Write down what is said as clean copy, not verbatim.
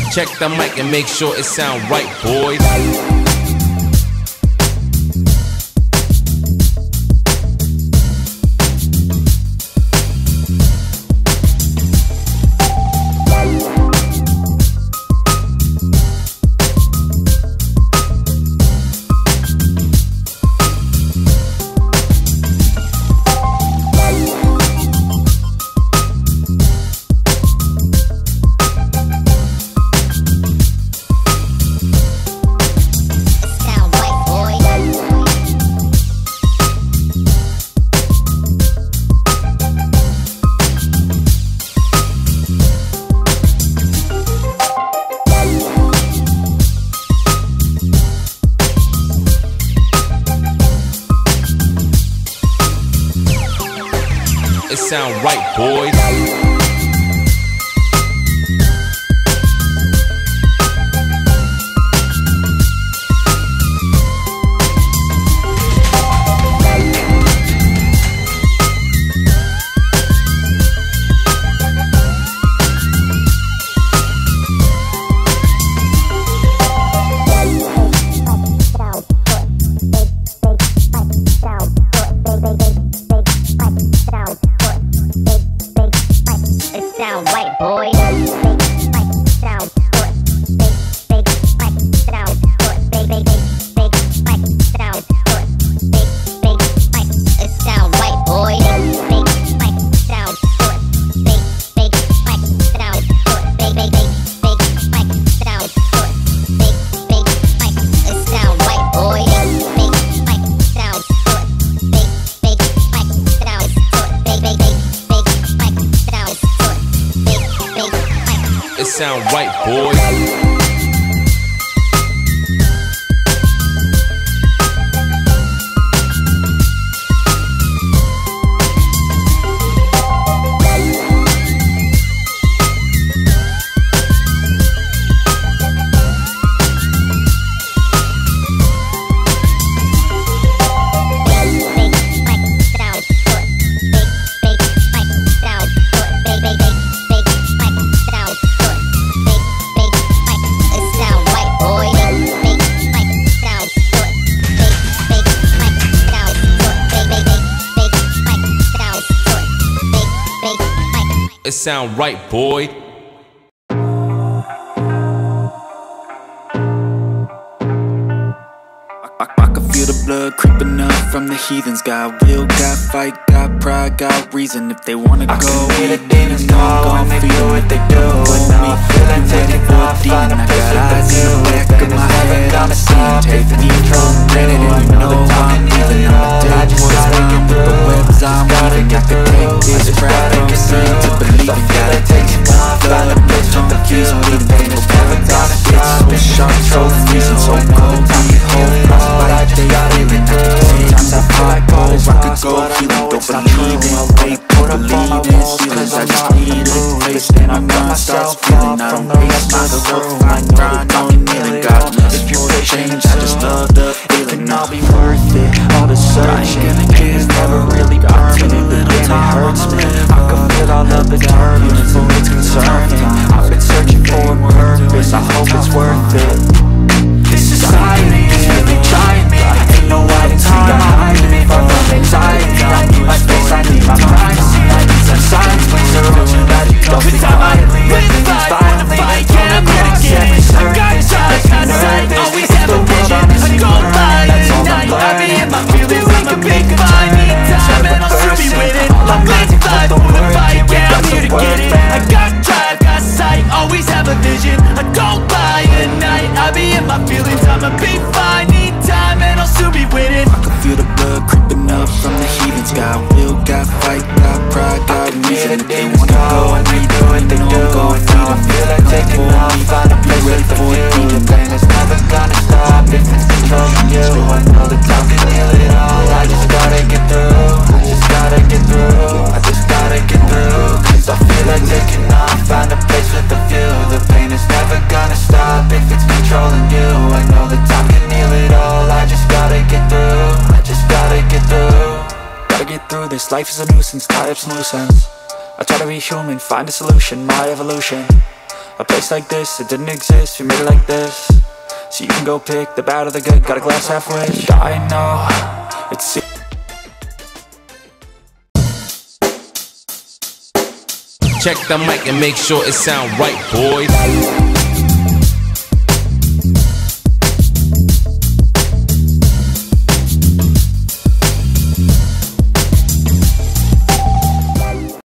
Check the mic and make sure it sound right, boys. It sound right, boys. Sound right, boys. It sound right, boy. I can feel the blood creeping up from the heathens. Got will, got fight, got pride, got reason. If they wanna go, I can hear the demons call when they do what they do. And now I feel like taking off, find a place with the view. And it's never gonna stop if it's controlling you. I know that I'm nearly all, I just gotta get through. I gotta get through, I just gotta get through. I feel like taking off, find a place with the view. The pain is never gonna stop if it's controlling you. I know that I'm nearly all, I just gotta get through. Sometimes I feel like all is lost, but I know it's not true. I'll wait, put up all my walls, cause I'm not ruthless. And I'm gonna start feeling I don't waste my room. I know that I'm nearly all. If you're change, I just love the feeling. I'll be worth it. All the searching, pain is never really permanent. The pain, it hurts me. I can feel all of the turbulence, and it's concerning. I've been searching for a purpose, I hope it's worth it. This society is really trying me. Ain't no hiding time, hiding me from anxiety. I need my space, I need my privacy. I need some silence, please don't you let it go. Cause I'm idly, everything's violently. And I'm here to get it. I got time, got sight, always have a vision. I go by at night, I be in my feelings. I'm a big find, need time, and I'll still be with it. I'm glad to fly for the fight, yeah, I'm here to get it. I got drive, got sight, always have a vision. I go by at night, I be in my feelings. I'm a big fine, need time, and I'll still be with it. I can feel the blood creeping up from the heathens. Got will, got fight, got pride, got reason. If they wanna go and they do what they do. And now I feel like taking off, find a place with the view. The pain is never gonna stop if it's controlling you. I know that time can heal it all. I just gotta get through, I just gotta get through, I just gotta get through. Cause I feel like taking off, find a place with the view. The pain is never gonna stop if it's controlling you. I know that time can heal it all. I just gotta get through, I just gotta get through. Gotta get through this, life is a nuisance, tie up some loose ends. I try to be human, find a solution, my evolution. A place like this, it didn't exist, we made it like this. So you can go pick the bad or the good, got a glass halfway. I know, it's Check the mic and make sure it sound right, boys.